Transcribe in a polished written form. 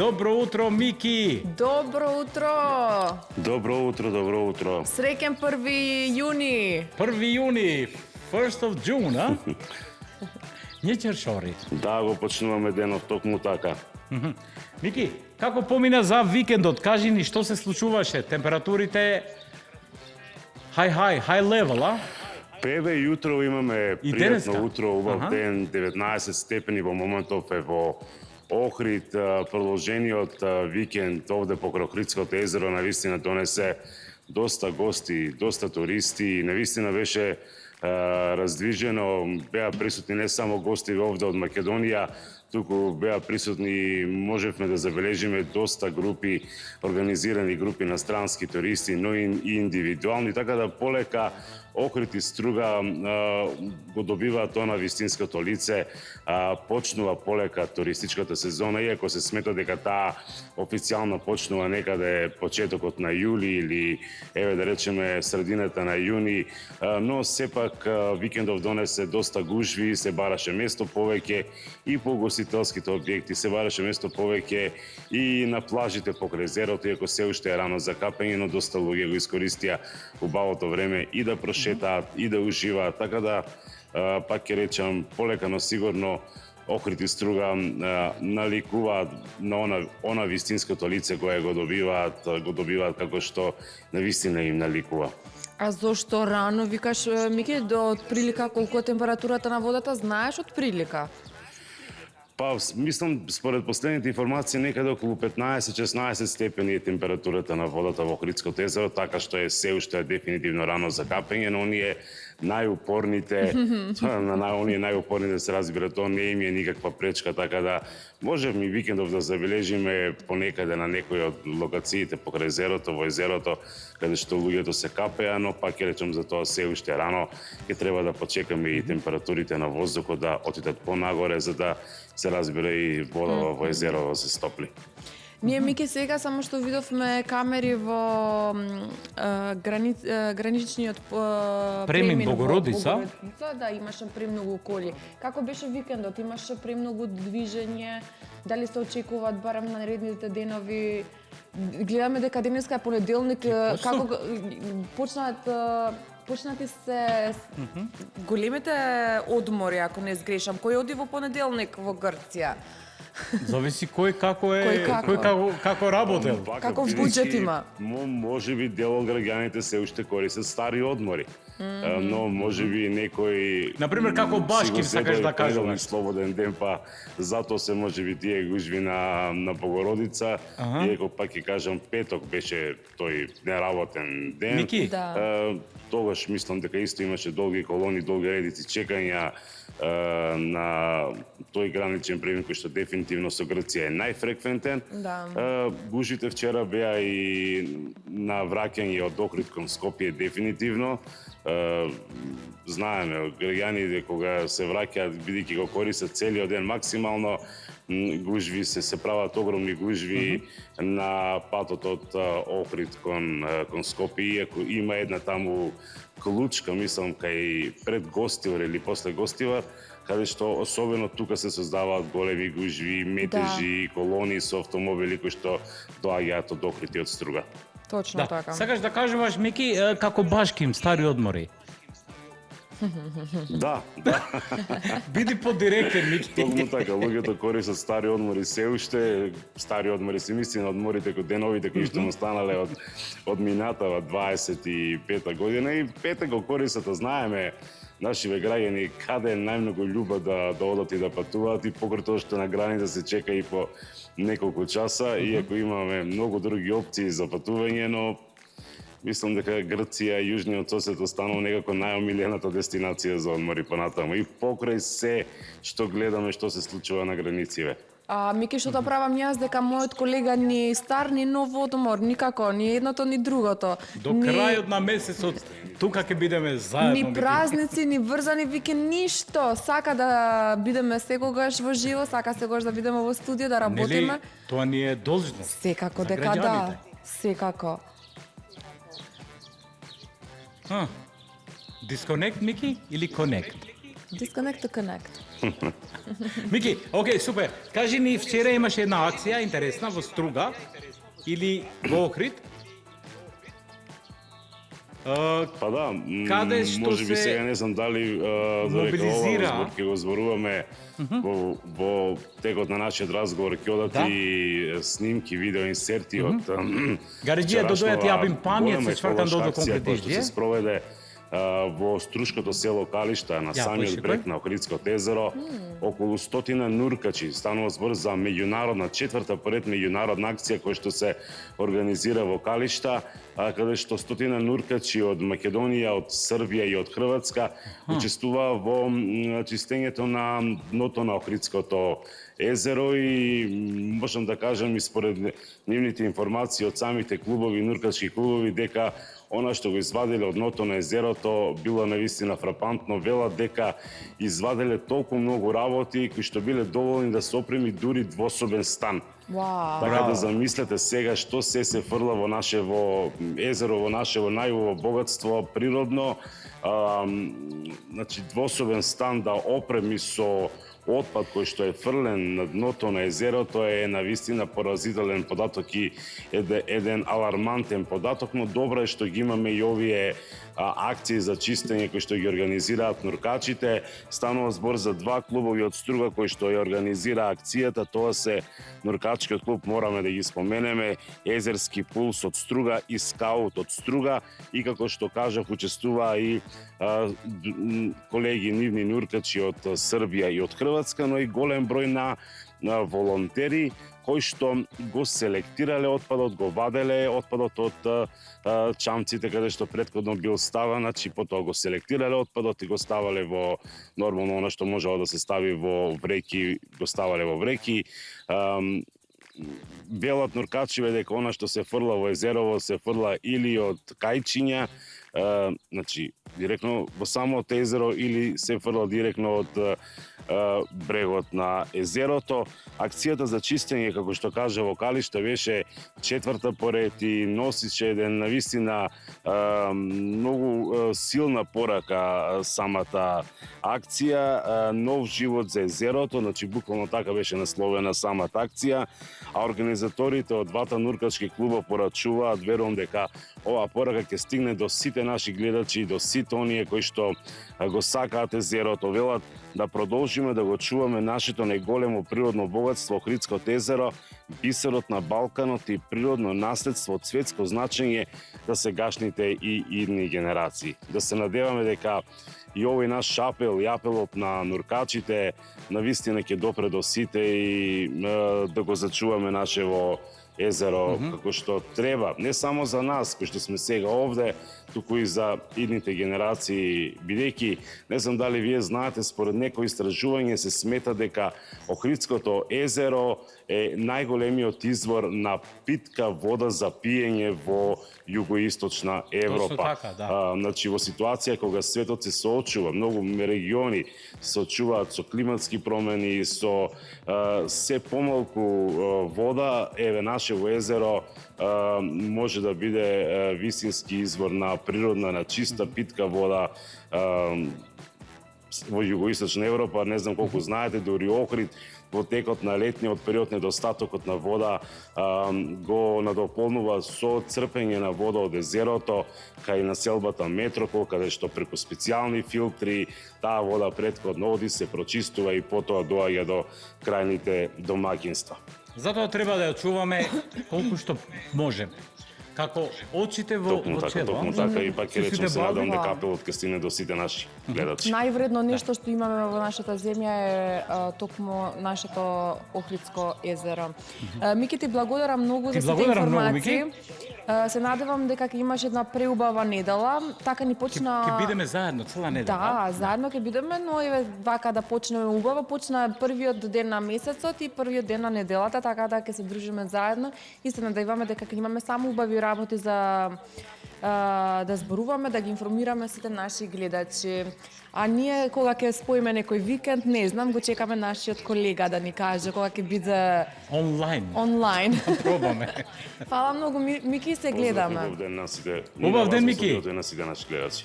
Добро утро, Мики! Добро утро! Добро утро, добро утро. Среќен 1 јуни! 1 јуни, 1st of June, а? Не чершори. Да, го почнуваме денот токму така. Мики, како помина за викендот? Кажи ни што се случуваше? Температурите high level, а? Еве јутро имаме И пријатно денеска? утро, убав Аха. ден, 19 степени во моментов е во Охрид. Продолжениот викенд овде покрај Охридското езеро навистина донесе доста гости, доста туристи и навистина беше раздвижено. Беа присутни не само гости овде од Македонија, туку беа присутни, можевме да забележиме доста групи, организирани групи на странски туристи, но и индивидуални, така да полека Охрид и Струга го добиваат она вистинското лице, почнува полека туристичката сезона, иако се смета дека таа официјално почнува некаде почетокот на јули или еве да речеме средината на јуни, но сепак викендов донесе доста гужви, се бараше место повеќе и по гостителските објекти, се бараше место повеќе и на плажите покрај езерото, иако се уште е рано за капење, но доста луѓе го искористија убавото време и да прошетаат и да уживаат, така да пак ќе речам полека но сигурно Охрид и Струга наликуваат на она вистинското лице кое го добиваат како што навистина им наликува. А зошто рано викаш, Мики, до отприлика колку е температурата на водата, знаеш од прилика? Па, мислам, според последните информации, некаде околу 15-16 степени е температурата на водата во Охридското езеро, така што е се уште дефинитивно рано за капење, но оние најупорните, се разбира, тоа не им е никаква пречка, така да можеме и викендов да забележиме понекаде на некои од локациите покрај езерото, во езерото, каде што луѓето се капеа, но пак ќе речем за тоа се уште рано, ќе треба да почекаме и температурите на воздухот да отидат понагоре, за да се разбира и вода во езерово се стопли. Ние, Мики, сега само што видовме камери во граничниот Премин Богородица. Да, имаше премногу коли. Како беше викендот? Имаше премногу движење? Дали се очекуваат барем на наредните денови? Гледаме дека денеска е понеделник, како почнати се големите одмори, ако не сгрешам. Кој оди во понеделник во Грција? Зависи кој како работел. Каков буџет има? Може би дел од граѓаните се уште користат стари одмори. Но може би некој Например, како Башким сакаш да кажеш. Слободен ден, па затоа се може би тие гужви на Богородица. Иако пак ќе кажам, петок беше тој неработен ден. Мики? Да. Тогаш мислам дека исто имаше долги колони, долги редици чекања на тој граничен премин кој што дефинитивно со Грција е најфреквентен. Да. Гужвите вчера беа и на враќање од Охрид кон Скопје дефинитивно. Знаеме, граѓаните кога се враќаат, бидејќи го користат целиот ден максимално, гужви се прават огромни гужви на патот од Охрид кон Скопје, иако има една таму клучка, мислам, кај пред Гостивар или после Гостивар, каде што особено тука се создаваат големи гужви, метежи, колони со автомобили кои што доаѓаат од Охрид и од Струга. Точно така. Сакаш да кажуваш, Мики, како Башким, стари одмори? Да. Биди подиректен, Мики. Токму така, луѓето користат стари одмори се уште, стари одмори се мислени одморите кои деновите кои што му станале од минатава 25-та година и петок го користат, знаеме, нашиве граѓани каде најмногу љубат да одат и да патуваат и покрај тоа што на граница се чека и по неколку часа, иако имаме многу други опции за патување, но мислам дека Грција и јужниот сосед останува некако најомилената дестинација за одмори понатаму и покрај се што гледаме што се случува на границиве. Мики, што да правам јас дека мојот колега ни стар, ни нов одмор, никако, ни едното, ни другото. До крајот на месецот тука ќе бидеме заедно. Ни празници, ни врзани викенд, ништо. Сака да бидеме секогаш во живо, сака секогаш да бидеме во студио, да работиме. Нели, тоа ни е должност. Секако дека да. Секако. Disconnect, Мики, или connect? Disconnect to connect. Мики, окей, супер. Кажи ни, вчера имаше една акција интересна во Струга или во Охрид. Па да, Каде што може би се сега не знам дали мобилизира? ќе го зборуваме во текот на нашиот разговор, ќе одат Да. и снимки, видео инсерти од Гариџија додојат јабим памјет со чвртан до што се конкретизија. спроведе во Струшкото село Калишта на Ја, самиот појши, брег на Охридското езеро. Околу 100 нуркачи, станува збор за меѓународна, четврта поред меѓународна акција која што се организира во Калишта, каде што 100 нуркачи од Македонија, од Србија и од Хрватска учествува во чистењето на дното на Охридското езеро и можам да кажам и според нивните информации од самите клубови, нуркачки клубови, дека она што го извадиле од дното на езерото било навистина фрапантно. Велат дека извадиле толку многу работи кои што биле доволни да се опреми дури двособен стан. Вау. Така да замислете сега што се фрла во нашево езеро, во нашево најубаво богатство природно. Значи двособен стан да опреми со отпад кој што е фрлен на дното на езерото е навистина поразителен податок и еден алармантен податок, но добро е што ги имаме и овие акции за чистење кои што ги организираат нуркачите. Станува збор за два клубови од Струга кои што ја организира акцијата. Тоа се нуркачкиот клуб, мораме да ги споменеме, Езерски пулс од Струга и Скаут од Струга, и како што кажав учествува и колеги нивни нуркачи од Србија и од Хрватска, но и голем број на волонтери кои што го селектирале отпадот, го ваделе отпадот од чамците каде што претходно бил ставан, значи потоа го селектирале отпадот и го ставале во нормално она што можело да се стави во вреки, го ставале во вреки. Велат нуркачиве дека она што се фрла во езерово се фрла или од кајчиња, значи директно во самото езеро, или се фрла директно од брегот на езерото. Акцијата за чистење, како што кажа во Калишта, беше четврта поред и носише еден навистина многу силна порака самата акција, нов живот за езерото, значи буквално така беше насловена самата акција, а организаторите од двата нуркачки клуба порачуваат, верувам дека оваа порака ќе стигне до сите наши гледачи и до сите оние кои што го сакаат езерото. Велат да продолжиме да го чуваме нашето најголемо природно богатство Охридското езеро, бисерот на Балканот и природно наследство од светско значење за сегашните и идни генерации. Да се надеваме дека и овој наш апел и апелот на нуркачите навистина ќе допре до сите и да го зачуваме нашево езеро како што треба, не само за нас кои што сме сега овде, туку и за идните генерации, бидејќи не знам дали вие знаете, според некои истражување се смета дека Охридското езеро е најголемиот извор на питка вода за пиење во југоисточна Европа. Така, да. Значи во ситуација кога светот се соочува, многу региони се соочуваат со климатски промени, со се помалку вода, еве нашево езеро може да биде вистински извор на природна, на чиста питка вода во југоисточна Европа. Не знам колку знаете, дури Охрид во текот на летниот период недостатокот на вода го надополнува со црпење на вода од езерото кај населбата Метропол, каде што преку специјални филтри таа вода претходно оди, се прочистува и потоа доаѓа до крајните домаќинства. Затоа треба да ја чуваме колку што можеме. Како очите во чело. Токму така, и пак ќе речем, се надам дека апелот ќе стигне до сите наши гледачи. Највредно нешто што имаме во нашата земја е токму нашето Охридско езеро. Мики, ти благодарам многу за сите информации. Се надевам дека ќе имаш една преубава недела. Така ни почна... Ќе бидеме заедно цела недела. Да, заедно ќе бидеме, но еве вака да почнеме убаво. Почна првиот ден на месецот и првиот ден на неделата, така да ќе се дружиме заедно и се надеваме дека ќе имаме само убави работи за да зборуваме, да ги информираме сите наши гледачи. А ние кога ќе споиме некој викенд, не знам, го чекаме нашиот колега да ни каже кога ќе биде онлайн. Пробаме. Фала многу, Мики, се гледаме. Убав ден на сите. Убав ден, Мики. На сите наши гледачи.